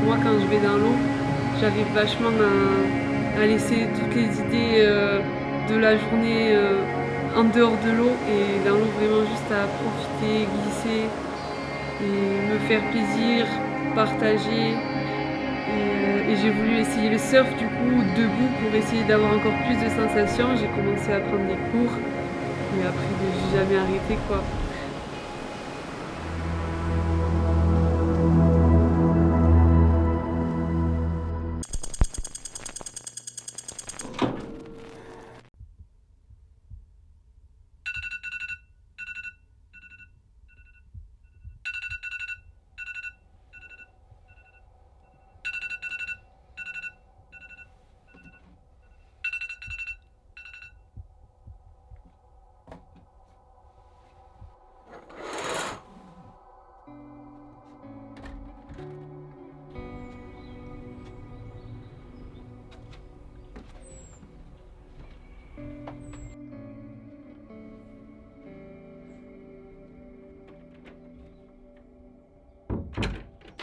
moi, quand je vais dans l'eau, j'arrive vachement à laisser toutes les idées de la journée en dehors de l'eau et dans l'eau vraiment juste à profiter, glisser et me faire plaisir, partager. Et j'ai voulu essayer le surf du coup debout pour essayer d'avoir encore plus de sensations. J'ai commencé à prendre des cours et après j'ai jamais arrêté quoi.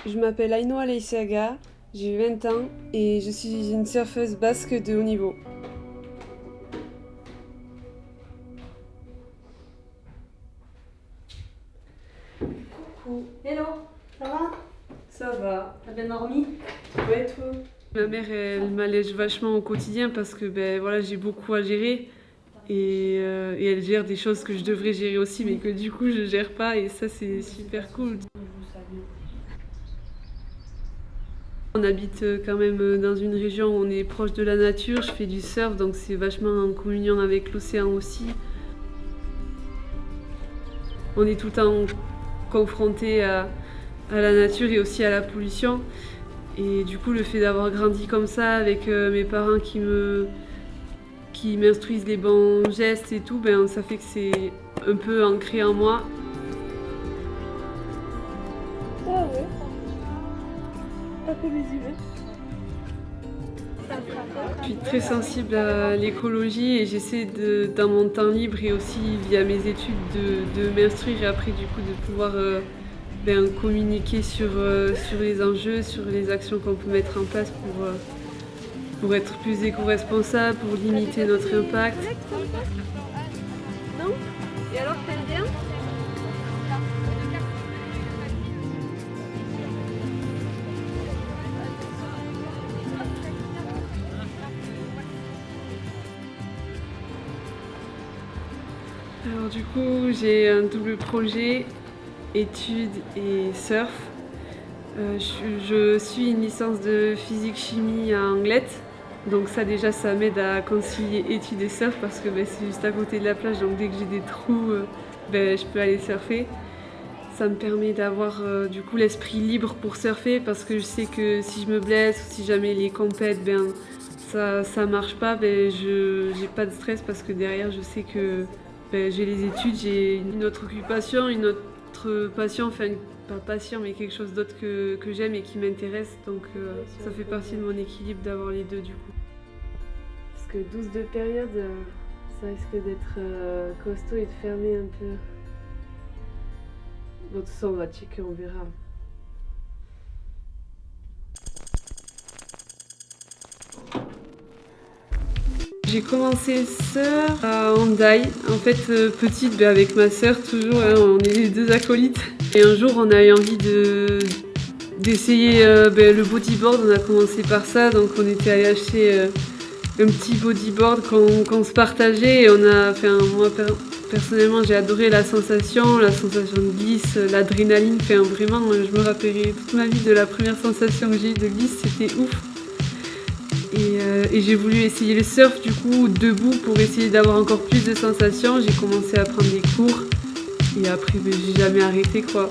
Je m'appelle Ainoa Leisaga, j'ai 20 ans et je suis une surfeuse basque de haut niveau. Coucou. Hello, ça va? Ça va. T'as bien dormi? Ouais, toi? Ma mère, elle m'allège vachement au quotidien parce que voilà, j'ai beaucoup à gérer et elle gère des choses que je devrais gérer aussi mais que du coup je gère pas et ça c'est super cool. On habite quand même dans une région où on est proche de la nature, je fais du surf donc c'est vachement en communion avec l'océan aussi. On est tout le temps confronté à la nature et aussi à la pollution. Et du coup, le fait d'avoir grandi comme ça, avec mes parents qui m'instruisent les bons gestes et tout, ça fait que c'est un peu ancré en moi. Ah ouais. Pas que les humains. Je suis très sensible à l'écologie et j'essaie dans mon temps libre et aussi via mes études de m'instruire et après du coup de pouvoir communiquer sur les enjeux, sur les actions qu'on peut mettre en place pour être plus éco-responsable, pour limiter notre impact. Non? Et alors, t'aimes bien? Alors du coup, j'ai un double projet, études et surf. Je suis une licence de physique-chimie à Anglette. Donc ça déjà, ça m'aide à concilier études et surf parce que c'est juste à côté de la plage. Donc dès que j'ai des trous, je peux aller surfer. Ça me permet d'avoir du coup l'esprit libre pour surfer parce que je sais que si je me blesse ou si jamais les compètes, ça marche pas, j'ai pas de stress parce que derrière je sais que j'ai les études, j'ai une autre occupation, une autre passion, enfin pas passion mais quelque chose d'autre que j'aime et qui m'intéresse donc ça fait partie de mon équilibre d'avoir les deux du coup. Parce que 12 de période, ça risque d'être costaud et de fermer un peu. Bon, tout ça on va checker, on verra. J'ai commencé le surf à Hendaye, en fait petite avec ma sœur toujours, hein, on est les deux acolytes. Et un jour on a eu envie d'essayer le bodyboard, on a commencé par ça, donc on était allé acheter un petit bodyboard qu'on se partageait et moi personnellement j'ai adoré la sensation de glisse, l'adrénaline, vraiment je me rappellerai toute ma vie de la première sensation que j'ai eue de glisse, c'était ouf. Et j'ai voulu essayer le surf du coup debout pour essayer d'avoir encore plus de sensations. J'ai commencé à prendre des cours et après j'ai jamais arrêté quoi.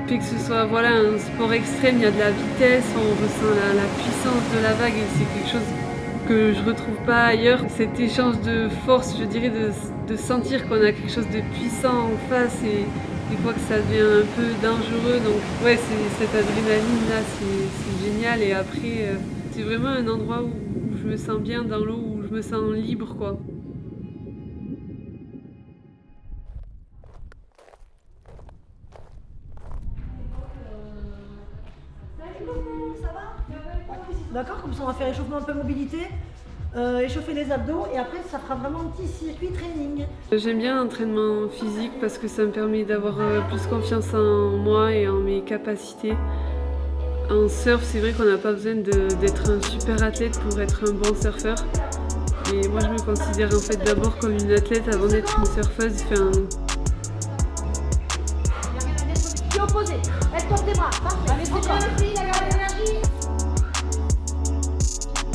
fait que ce soit voilà, un sport extrême, il y a de la vitesse, on ressent la puissance de la vague et c'est quelque chose que je retrouve pas ailleurs. Cet échange de force, je dirais, de sentir qu'on a quelque chose de puissant en face et des fois que ça devient un peu dangereux. Donc ouais, cette adrénaline là, c'est génial. Et après, c'est vraiment un endroit où je me sens bien dans l'eau, où je me sens libre quoi. Ça va? D'accord, comme ça on va faire échauffement un peu mobilité, échauffer les abdos et après ça fera vraiment un petit circuit training. J'aime bien l'entraînement physique parce que ça me permet d'avoir plus confiance en moi et en mes capacités. En surf, c'est vrai qu'on n'a pas besoin d'être un super athlète pour être un bon surfeur. Mais moi je me considère en fait d'abord comme une athlète avant d'être une surfeuse. Tu es opposé, elle porte tes bras, parfait. Allez, c'est bien les filles, la garde d'énergie.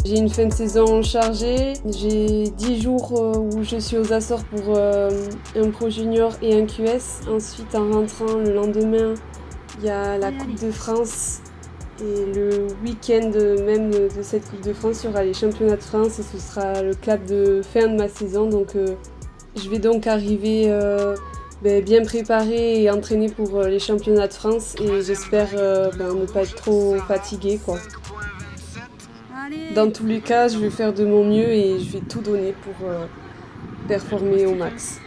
J'ai une fin de saison chargée, j'ai 10 jours où je suis aux Açores pour un Pro Junior et un QS. Ensuite en rentrant le lendemain, il y a la Coupe de France et le week-end même de cette Coupe de France, il y aura les Championnats de France et ce sera le clap de fin de ma saison. Donc je vais donc arriver bien préparée et entraînée pour les Championnats de France et j'espère ne pas être trop fatiguée quoi. Dans tous les cas, je vais faire de mon mieux et je vais tout donner pour performer au max.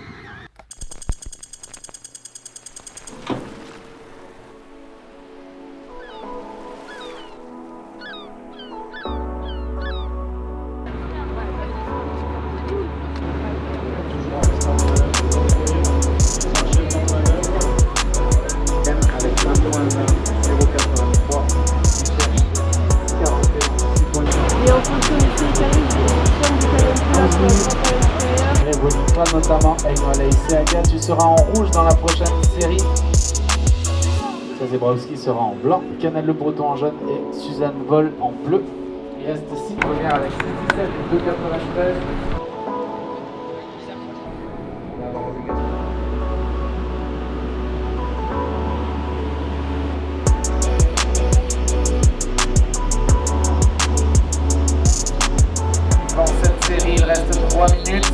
Notamment avec Malaïsé Aga, tu seras en rouge dans la prochaine série. Zebrowski sera en blanc, Canal Le Breton en jaune et Suzanne Vol en bleu. Il reste 6 premières avec 17 et 2,93. Dans cette série, il reste 3 minutes.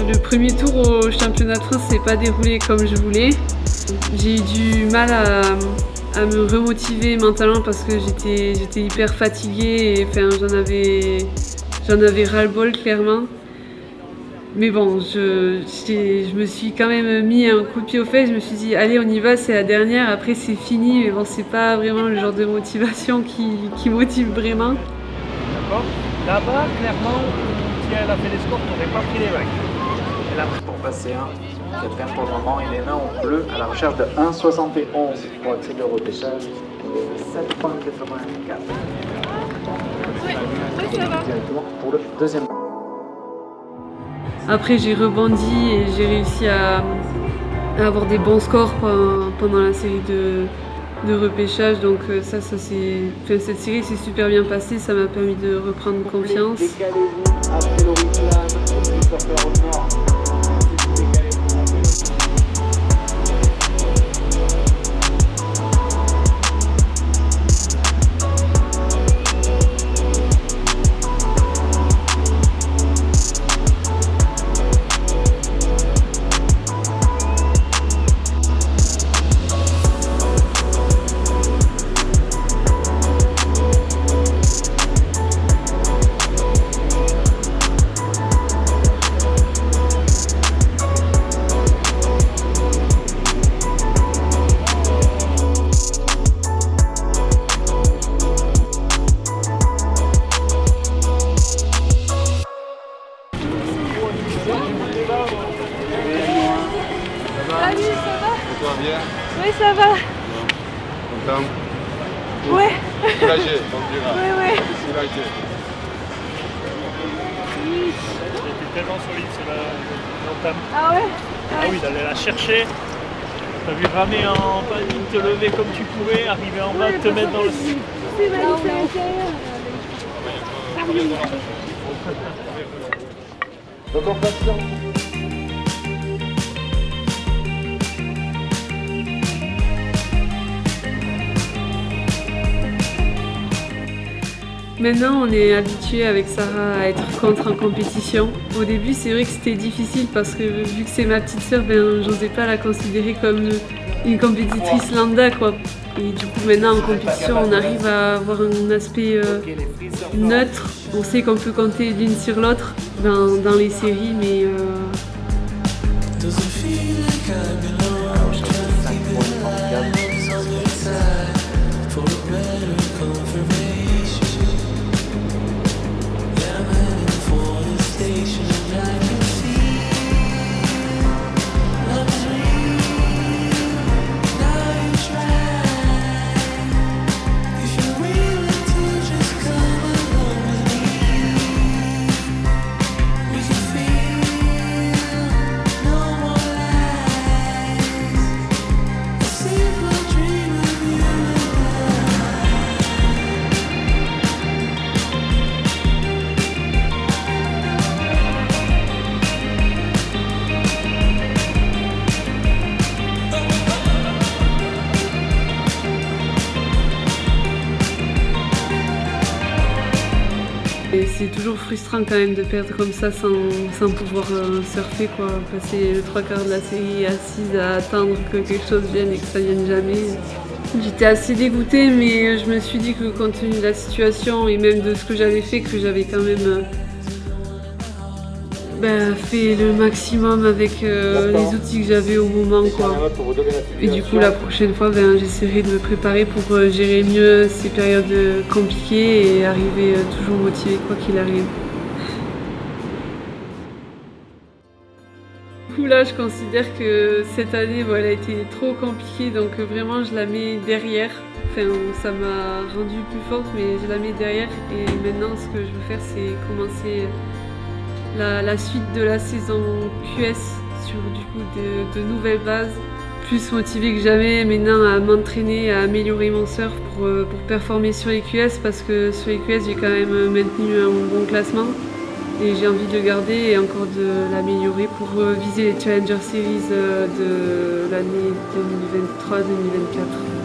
Le premier tour au championnat de France s'est pas déroulé comme je voulais. J'ai eu du mal à me remotiver mentalement parce que j'étais hyper fatiguée et j'en avais ras-le-bol clairement. Mais bon, je me suis quand même mis un coup de pied aux fesses, je me suis dit allez on y va, c'est la dernière, après c'est fini, mais bon c'est pas vraiment le genre de motivation qui motive vraiment. D'accord. Là-bas, clairement, si elle a fait les scores, tu n'aurais pas pris les vagues. Et là, pour passer un, quelqu'un pour le moment, il est mains en bleu à la recherche de 1,71 pour accéder au repêchage. 7,84. Oui, ça va. Directement pour le deuxième. Après j'ai rebondi et j'ai réussi à avoir des bons scores pendant la série de repêchage, donc cette série s'est super bien passée, ça m'a permis de reprendre confiance. Décalez-vous après l'oriflamme, au surfeur au nord. Salut, ça va? Et toi, bien? Oui, ça va. Content? Ouais. Soulagé, on dira. Ouais. Soulagé. C'était tellement solide l'entame. Ah ouais? Ah oui, d'aller la chercher. T'as vu ramer en panique, te lever comme tu pouvais, arriver en bas, te mettre dans le... C'est magnifique à l'intérieur. Donc on passe sur... Maintenant, on est habitué avec Sarah à être contre en compétition. Au début, c'est vrai que c'était difficile parce que vu que c'est ma petite sœur, j'osais pas la considérer comme une compétitrice lambda, quoi. Et du coup, maintenant en compétition, on arrive à avoir un aspect neutre. On sait qu'on peut compter l'une sur l'autre dans les séries, mais et c'est toujours frustrant quand même de perdre comme ça sans pouvoir surfer, quoi. Passer le 3/4 de la série assise à attendre que quelque chose vienne et que ça vienne jamais. J'étais assez dégoûtée, mais je me suis dit que compte tenu de la situation et même de ce que j'avais fait, que j'avais quand même fait le maximum avec les outils que j'avais au moment, quoi. Et du coup, la prochaine fois, j'essaierai de me préparer pour gérer mieux ces périodes compliquées et arriver toujours motivée quoi qu'il arrive. Du coup, là, je considère que cette année, elle a été trop compliquée, donc vraiment, je la mets derrière. Enfin, ça m'a rendue plus forte, mais je la mets derrière. Et maintenant, ce que je veux faire, c'est commencer la suite de la saison QS sur du coup de nouvelles bases, plus motivée que jamais maintenant à m'entraîner, à améliorer mon surf pour performer sur les QS, parce que sur les QS j'ai quand même maintenu un bon classement et j'ai envie de le garder et encore de l'améliorer pour viser les Challenger Series de l'année 2023-2024.